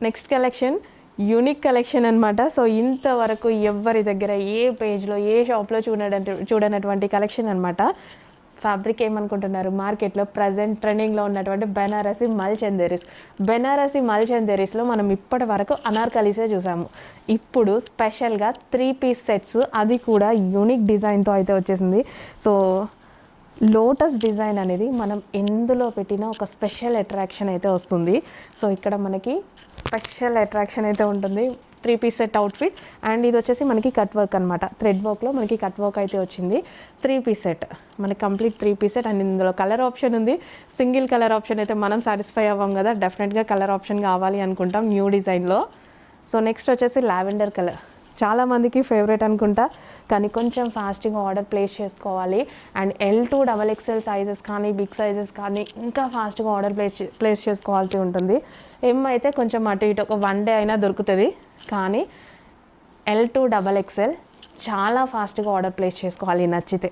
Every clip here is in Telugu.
నెక్స్ట్ కలెక్షన్ యూనిక్ కలెక్షన్ అనమాట. సో ఇంతవరకు ఎవరి దగ్గర ఏ పేజ్లో ఏ షాప్లో చూడనటువంటి కలెక్షన్ అనమాట. ఫ్యాబ్రిక్ ఏమనుకుంటున్నారు, మార్కెట్లో ప్రజెంట్ ట్రెండింగ్లో ఉన్నటువంటి బెనారసి మల్ చందేరీస్. బెనారసి మల్ చందేరీస్లో మనం ఇప్పటి వరకు అనార్కలీసే చూసాము. ఇప్పుడు స్పెషల్గా 3 పీస్ సెట్స్, అది కూడా యూనిక్ డిజైన్తో అయితే వచ్చేసింది. సో లోటస్ డిజైన్ అనేది మనం ఎందులో పెట్టినా ఒక స్పెషల్ అట్రాక్షన్ అయితే వస్తుంది. సో ఇక్కడ మనకి స్పెషల్ అట్రాక్షన్ అయితే ఉంటుంది. 3 పీస్ సెట్ అవుట్ఫిట్ అండ్ ఇది వచ్చేసి మనకి కట్ వర్క్ అనమాట. థ్రెడ్ వర్క్లో మనకి కట్ వర్క్ అయితే వచ్చింది. 3 పీస్ సెట్ మనకి కంప్లీట్ 3 పీస్ సెట్ అండ్ ఇందులో కలర్ ఆప్షన్ ఉంది. సింగిల్ కలర్ ఆప్షన్ అయితే మనం సాటిస్ఫై అవ్వం కదా, డెఫినెట్గా కలర్ ఆప్షన్ కావాలి అనుకుంటాం న్యూ డిజైన్లో. సో నెక్స్ట్ వచ్చేసి లావెండర్ కలర్, చాలామందికి ఫేవరెట్ అనుకుంటా, కానీ కొంచెం ఫాస్ట్గా ఆర్డర్ ప్లేస్ చేసుకోవాలి. అండ్ L2 XXL సైజెస్ కానీ బిగ్ సైజెస్ కానీ ఇంకా ఫాస్ట్గా ఆర్డర్ ప్లేస్ చేసుకోవాల్సి ఉంటుంది. M అయితే కొంచెం అటు ఇటు ఒక 1 డే అయినా దొరుకుతుంది, కానీ L2 XXL చాలా ఫాస్ట్గా ఆర్డర్ ప్లేస్ చేసుకోవాలి నచ్చితే.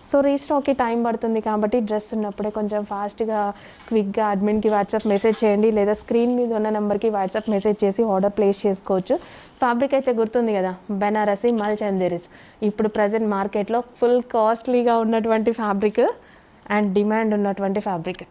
సో రీస్టాక్కి టైం పడుతుంది కాబట్టి డ్రెస్ ఉన్నప్పుడే కొంచెం ఫాస్ట్గా క్విక్గా అడ్మిన్కి వాట్సాప్ మెసేజ్ చేయండి, లేదా స్క్రీన్ మీద ఉన్న నెంబర్కి వాట్సాప్ మెసేజ్ చేసి ఆర్డర్ ప్లేస్ చేసుకోవచ్చు. ఫ్యాబ్రిక్ అయితే గుర్తుంది కదా, బెనారసి మల్ చందేరీస్. ఇప్పుడు ప్రజెంట్ మార్కెట్లో ఫుల్ కాస్ట్లీగా ఉన్నటువంటి ఫ్యాబ్రిక్ అండ్ డిమాండ్ ఉన్నటువంటి ఫ్యాబ్రిక్.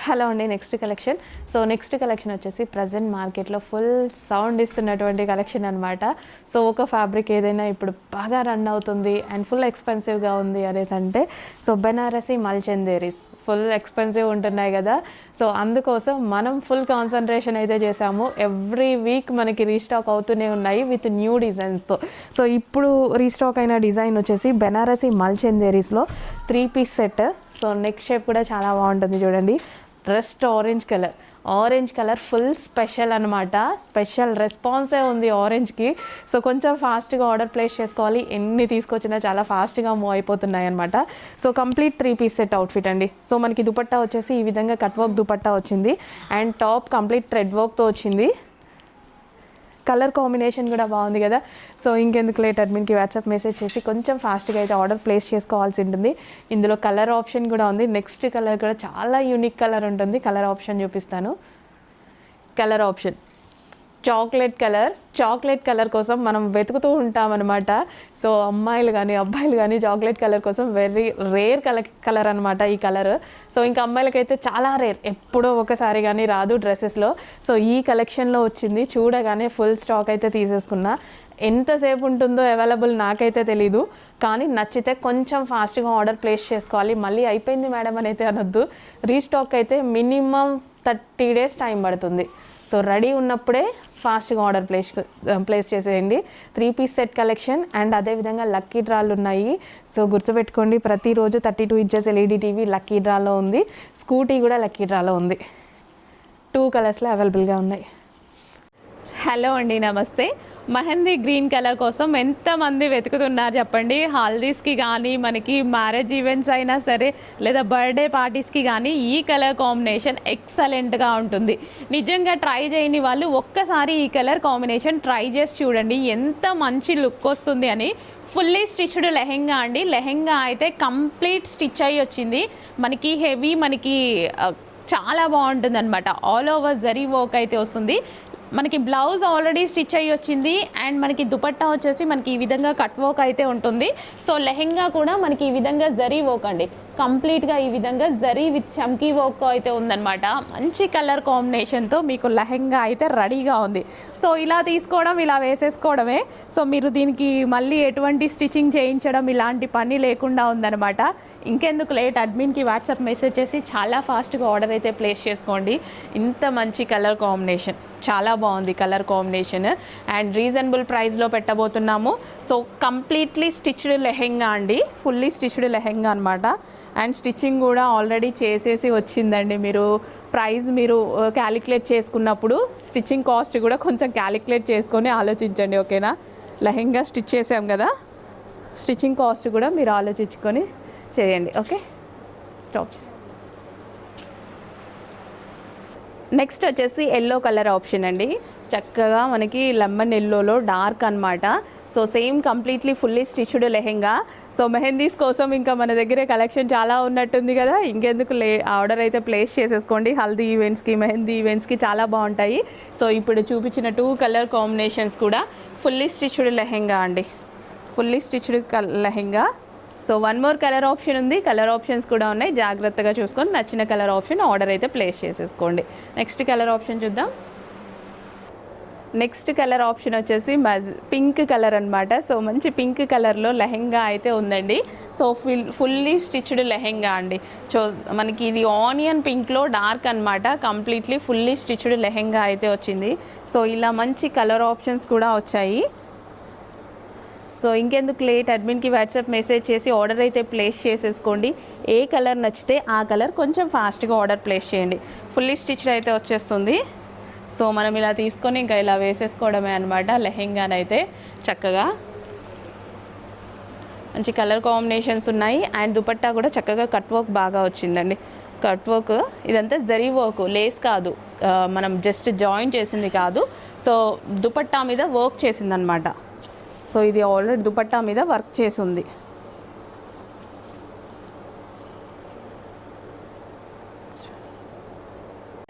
హలో అండి, next collection. So next collection వచ్చేసి ప్రజెంట్ మార్కెట్లో ఫుల్ సౌండ్ ఇస్తున్నటువంటి కలెక్షన్ అనమాట. సో ఒక ఫ్యాబ్రిక్ ఏదైనా ఇప్పుడు బాగా రన్ అవుతుంది అండ్ ఫుల్ ఎక్స్పెన్సివ్గా ఉంది అనేసి అంటే, సో బెనారసి మల్ చందేరీస్ ఫుల్ ఎక్స్పెన్సివ్ ఉంటున్నాయి కదా. సో అందుకోసం మనం ఫుల్ కాన్సన్ట్రేషన్ అయితే చేసాము. ఎవ్రీ వీక్ మనకి రీస్టాక్ అవుతూనే ఉన్నాయి విత్ న్యూ డిజైన్స్తో. సో ఇప్పుడు రీస్టాక్ అయిన డిజైన్ వచ్చేసి బెనారసి మల్ చందేరీస్లో 3 piece set. So neck shape కూడా చాలా బాగుంటుంది చూడండి. Rust orange colour full special అనమాట. స్పెషల్ రెస్పాన్సే ఉంది ఆరెంజ్కి. సో కొంచెం ఫాస్ట్గా ఆర్డర్ ప్లేస్ చేసుకోవాలి, ఎన్ని తీసుకొచ్చినా చాలా ఫాస్ట్గా మూవ్ అయిపోతున్నాయి అనమాట. So complete 3 piece set outfit అండి. సో మనకి దుపట్టా వచ్చేసి ఈ విధంగా కట్ వర్క్ దుపట్టా వచ్చింది అండ్ టాప్ కంప్లీట్ థ్రెడ్ వర్క్తో వచ్చింది. కలర్ కాంబినేషన్ కూడా బాగుంది కదా. సో ఇంకెందుకు లేట్, అడ్మిన్కి వాట్సాప్ మెసేజ్ చేసి కొంచెం ఫాస్ట్గా అయితే ఆర్డర్ ప్లేస్ చేసుకోవాల్సి ఉంటుంది. ఇందులో కలర్ ఆప్షన్ కూడా ఉంది. నెక్స్ట్ కలర్ కూడా చాలా యూనిక్ కలర్ ఉంటుంది. కలర్ ఆప్షన్ చూపిస్తాను. కలర్ ఆప్షన్ చాక్లెట్ కలర్ కోసం మనం వెతుకుతూ ఉంటామన్నమాట. సో అమ్మాయిలు కానీ అబ్బాయిలు కానీ చాక్లెట్ కలర్ కోసం వెరీ రేర్ కలర్ అనమాట ఈ కలర్. సో ఇంకా అమ్మాయిలకైతే చాలా రేర్, ఎప్పుడో ఒకసారి కానీ రాదు డ్రెస్సెస్లో. సో ఈ కలెక్షన్లో వచ్చింది, చూడగానే ఫుల్ స్టాక్ అయితే తీసేసుకున్నా. ఎంతసేపు ఉంటుందో అవైలబుల్ నాకైతే తెలీదు, కానీ నచ్చితే కొంచెం ఫాస్ట్గా ఆర్డర్ ప్లేస్ చేసుకోవాలి. మళ్ళీ అయిపోయింది మేడం అని అయితే అనొద్దు. రీస్టాక్ అయితే మినిమం 30 days టైం పడుతుంది. సో రెడీ ఉన్నప్పుడే ఫాస్ట్గా ఆర్డర్ ప్లేస్ చేసేయండి. 3 పీస్ సెట్ కలెక్షన్ అండ్ అదేవిధంగా లక్కీ డ్రాలు ఉన్నాయి. సో గుర్తుపెట్టుకోండి, ప్రతిరోజు 32 inches LED టీవీ లక్కీ డ్రాలో ఉంది. స్కూటీ కూడా లక్కీ డ్రాలో ఉంది. 2 కలర్స్లో అవైలబుల్గా ఉన్నాయి. హలో అండి, నమస్తే. మెహందీ గ్రీన్ కలర్ కోసం ఎంతమంది వెతుకుతున్నారు చెప్పండి. హల్దీస్కి కానీ మనకి మ్యారేజ్ ఈవెంట్స్ అయినా సరే, లేదా బర్త్డే పార్టీస్కి కానీ ఈ కలర్ కాంబినేషన్ ఎక్సలెంట్గా ఉంటుంది. నిజంగా ట్రై చేయని వాళ్ళు ఒక్కసారి ఈ కలర్ కాంబినేషన్ ట్రై చేసి చూడండి, ఎంత మంచి లుక్ వస్తుంది అని. ఫుల్లీ స్టిచ్డ్ లెహెంగా అండి. లెహెంగా అయితే కంప్లీట్ స్టిచ్ అయ్యి వచ్చింది. మనకి హెవీ, మనకి చాలా బాగుంటుంది అనమాట. ఆల్ ఓవర్ జరీ వర్క్ అయితే వస్తుంది. మనకి బ్లౌజ్ ఆల్రెడీ స్టిచ్ అయ్యి వచ్చింది అండ్ మనకి దుపట్టా వచ్చేసి మనకి ఈ విధంగా కట్ వర్క్ అయితే ఉంటుంది. సో లెహెంగా కూడా మనకి ఈ విధంగా జరీ వర్క్ అండి, కంప్లీట్గా ఈ విధంగా జరీ విత్ చమ్కీ వర్క్ అయితే ఉందన్నమాట. మంచి కలర్ కాంబినేషన్తో మీకు లెహెంగా అయితే రెడీగా ఉంది. సో ఇలా తీసుకోవడం, ఇలా వేసేసుకోవడమే. సో మీరు దీనికి మళ్ళీ ఎటువంటి స్టిచ్చింగ్ చేయించడం ఇలాంటి పని లేకుండా ఉందన్నమాట. ఇంకెందుకు లేట్, అడ్మిన్కి వాట్సాప్ మెసేజ్ చేసి చాలా ఫాస్ట్గా ఆర్డర్ అయితే ప్లేస్ చేసుకోండి. ఇంత మంచి కలర్ కాంబినేషన్, చాలా బాగుంది కలర్ కాంబినేషన్ అండ్ రీజనబుల్ ప్రైస్లో పెట్టబోతున్నాము. సో కంప్లీట్లీ స్టిచ్డ్ లెహెంగా అండి, ఫుల్లీ స్టిచ్డ్ లెహెంగా అనమాట. అండ్ స్టిచ్చింగ్ కూడా ఆల్రెడీ చేసేసి వచ్చిందండి. మీరు ప్రైస్ మీరు క్యాలిక్యులేట్ చేసుకున్నప్పుడు స్టిచ్చింగ్ కాస్ట్ కూడా కొంచెం క్యాలిక్యులేట్ చేసుకొని ఆలోచించండి, ఓకేనా. లెహెంగా స్టిచ్ చేసాం కదా, స్టిచ్చింగ్ కాస్ట్ కూడా మీరు ఆలోచించుకొని చేయండి, ఓకే. స్టాప్ చేసి నెక్స్ట్ వచ్చేసి ఎల్లో కలర్ ఆప్షన్ అండి. చక్కగా మనకి లెమన్ ఎల్లోలో డార్క్ అన్నమాట. So same completely fully stitched lehenga. So mehndis కోసం ఇంకా మన దగ్గర కలెక్షన్ చాలా ఉన్నట్టుంది కదా, ఇంకెందుకు ఆర్డర్ అయితే ప్లేస్ చేసేసుకోండి. హల్దీ ఈవెంట్స్కి, మెహందీ ఈవెంట్స్కి చాలా బాగుంటాయి. సో ఇప్పుడు చూపించిన 2 కలర్ కాంబినేషన్స్ కూడా ఫుల్లీ స్టిచ్డ్ లెహెంగా అండి, fully stitched lehenga. So 1 more colour option ఉంది, కలర్ ఆప్షన్స్ కూడా ఉన్నాయి. జాగ్రత్తగా చూసుకొని నచ్చిన కలర్ ఆప్షన్ ఆర్డర్ అయితే ప్లేస్ చేసేసుకోండి. నెక్స్ట్ కలర్ ఆప్షన్ చూద్దాం. నెక్స్ట్ కలర్ ఆప్షన్ వచ్చేసి పింక్ కలర్ అనమాట. సో మంచి పింక్ కలర్లో లెహెంగా అయితే ఉందండి. సో ఫుల్లీ స్టిచ్డ్ లెహెంగా అండి. సో మనకి ఇది ఆనియన్ పింక్లో డార్క్ అనమాట. కంప్లీట్లీ ఫుల్లీ స్టిచ్డ్ లెహెంగా అయితే వచ్చింది. సో ఇలా మంచి కలర్ ఆప్షన్స్ కూడా వచ్చాయి. సో ఇంకెందుకు లేట్, అడ్మిన్కి వాట్సాప్ మెసేజ్ చేసి ఆర్డర్ అయితే ప్లేస్ చేసేసుకోండి. ఏ కలర్ నచ్చితే ఆ కలర్ కొంచెం ఫాస్ట్గా ఆర్డర్ ప్లేస్ చేయండి. ఫుల్లీ స్టిచ్డ్ అయితే వచ్చేస్తుంది. సో మనం ఇలా తీసుకొని ఇంకా ఇలా వేసేసుకోవడమే అనమాట లెహెంగానైతే. చక్కగా మంచి కలర్ కాంబినేషన్స్ ఉన్నాయి. అండ్ దుపట్టా కూడా చక్కగా కట్ వర్క్ బాగా వచ్చిందండి. కట్ వర్క్ ఇదంతా జరీ వర్క్, లేస్ కాదు, మనం జస్ట్ జాయిన్ చేసింది కాదు. సో దుపట్టా మీద వర్క్ చేసిందనమాట. సో ఇది ఆల్రెడీ దుపట్టా మీద వర్క్ చేసి ఉంది.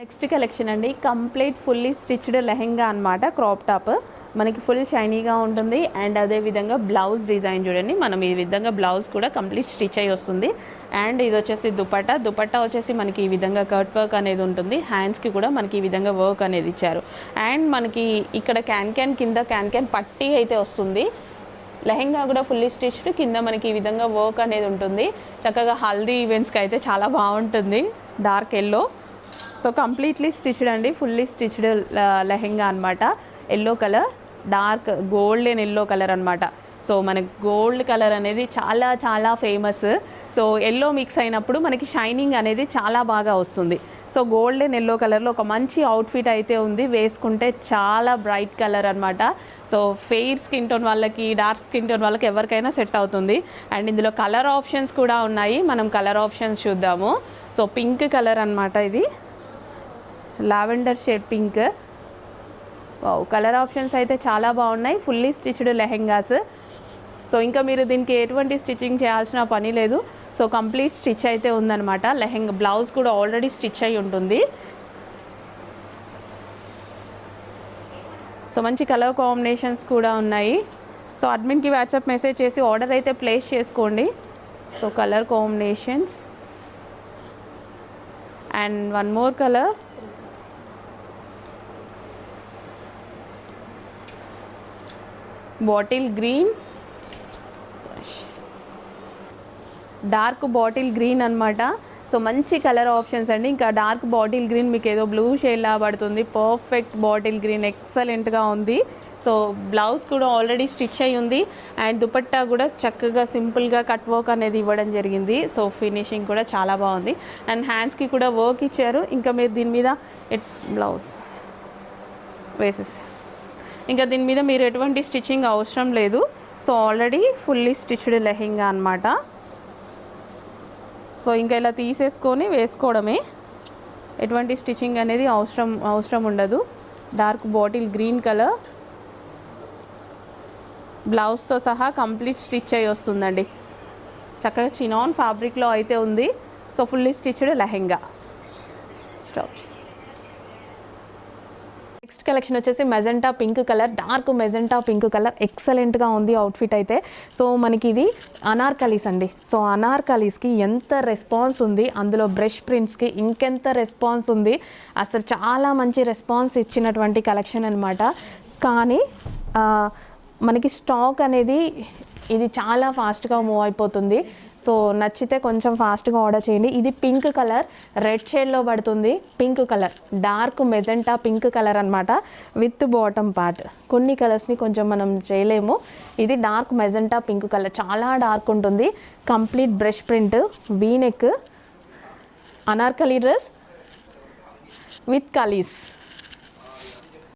నెక్స్ట్ కలెక్షన్ అండి, కంప్లీట్ ఫుల్లీ స్టిచ్డ్ లెహెంగా అనమాట. క్రాప్ టాప్ మనకి ఫుల్ షైనీగా ఉంటుంది. అండ్ అదేవిధంగా బ్లౌజ్ డిజైన్ చూడండి, మనం ఈ విధంగా బ్లౌజ్ కూడా కంప్లీట్ స్టిచ్ అయ్యి వస్తుంది. అండ్ ఇది వచ్చేసి దుపట్టా వచ్చేసి మనకి ఈ విధంగా కట్ వర్క్ అనేది ఉంటుంది. హ్యాండ్స్కి కూడా మనకి ఈ విధంగా వర్క్ అనేది ఇచ్చారు. అండ్ మనకి ఇక్కడ క్యాన్ కింద క్యాన్ పట్టీ అయితే వస్తుంది. లెహెంగా కూడా ఫుల్లీ స్టిచ్డ్, కింద మనకి ఈ విధంగా వర్క్ అనేది ఉంటుంది. చక్కగా హల్దీ ఈవెంట్స్కి అయితే చాలా బాగుంటుంది. Dark yellow, so completely stitched అండి, ఫుల్లీ స్టిచ్డ్ లెహెంగా అనమాట. Yellow colour, dark golden yellow colour అనమాట. సో మనకి గోల్డ్ కలర్ అనేది చాలా చాలా ఫేమస్. సో ఎల్లో మిక్స్ అయినప్పుడు మనకి షైనింగ్ అనేది చాలా బాగా వస్తుంది. సో గోల్డెన్ ఎల్లో కలర్లో ఒక మంచి అవుట్ఫిట్ అయితే ఉంది. వేసుకుంటే చాలా బ్రైట్ కలర్ అనమాట. సో ఫెయిర్ స్కిన్ టోన్ వాళ్ళకి, డార్క్ స్కిన్ టోన్ వాళ్ళకి ఎవరికైనా సెట్ అవుతుంది. అండ్ ఇందులో కలర్ ఆప్షన్స్ కూడా ఉన్నాయి. మనం కలర్ ఆప్షన్స్ చూద్దాము. సో పింక్ కలర్ అనమాట, ఇది lavender shade pink. Colour options అయితే చాలా బాగున్నాయి. Fully stitched lehengas. సో ఇంకా మీరు దీనికి ఎటువంటి స్టిచ్చింగ్ చేయాల్సిన పని లేదు. సో కంప్లీట్ స్టిచ్ అయితే ఉందన్నమాట. లెహెంగా బ్లౌజ్ కూడా ఆల్రెడీ స్టిచ్ అయి ఉంటుంది. సో మంచి కలర్ కాంబినేషన్స్ కూడా ఉన్నాయి. సో అడ్మిన్కి వాట్సాప్ మెసేజ్ చేసి ఆర్డర్ అయితే ప్లేస్ చేసుకోండి. So colour combinations and 1 more colour, bottle green, dark bottle green అనమాట. సో మంచి కలర్ ఆప్షన్స్ అండి. ఇంకా డార్క్ బాటిల్ గ్రీన్ మీకు ఏదో బ్లూ షేడ్లా పడుతుంది. పర్ఫెక్ట్ బాటిల్ గ్రీన్, ఎక్సలెంట్గా ఉంది. సో బ్లౌజ్ కూడా ఆల్రెడీ స్టిచ్ అయి ఉంది. అండ్ దుపట్టా కూడా చక్కగా సింపుల్గా కట్ వర్క్ అనేది ఇవ్వడం జరిగింది. సో ఫినిషింగ్ కూడా చాలా బాగుంది. అండ్ హ్యాండ్స్కి కూడా వర్క్ ఇచ్చారు. ఇంకా మీరు దీని మీద బ్లౌజ్ వేసేసి ఇంకా దీని మీద మీరు ఎటువంటి స్టిచ్చింగ్ అవసరం లేదు. So already fully stitched lehenga అనమాట. సో ఇంకా ఇలా తీసేసుకొని వేసుకోవడమే, ఎటువంటి స్టిచ్చింగ్ అనేది అవసరం ఉండదు. డార్క్ బాటిల్ గ్రీన్ కలర్, బ్లౌజ్తో సహా కంప్లీట్ స్టిచ్ అయ్యి వస్తుందండి. చక్కగా చినాన్ ఫ్యాబ్రిక్లో అయితే ఉంది. So fully stitched lehenga. Stop. Next collection వచ్చేసి magenta pink colour, dark magenta pink colour. ఎక్సలెంట్గా ఉంది అవుట్ఫిట్ అయితే. సో మనకి ఇది అనార్కలీస్ అండి. సో అనార్కలీస్కి ఎంత రెస్పాన్స్ ఉంది, అందులో బ్రష్ ప్రింట్స్కి ఇంకెంత రెస్పాన్స్ ఉంది. అసలు చాలా మంచి రెస్పాన్స్ ఇచ్చినటువంటి కలెక్షన్ అనమాట. కానీ మనకి స్టాక్ అనేది ఇది చాలా ఫాస్ట్గా మూవ్ అయిపోతుంది. సో నచ్చితే కొంచెం ఫాస్ట్గా ఆర్డర్ చేయండి. ఇది పింక్ కలర్, రెడ్ షేడ్లో పడుతుంది. Pink colour, dark magenta pink colour అనమాట, విత్ బాటమ్ పార్ట్. కొన్ని కలర్స్ని కొంచెం మనం చేయలేము. ఇది డార్క్ మెజెంటా పింక్ కలర్, చాలా డార్క్ ఉంటుంది. Complete brush print, V neck, Anarkali dress with కలీస్.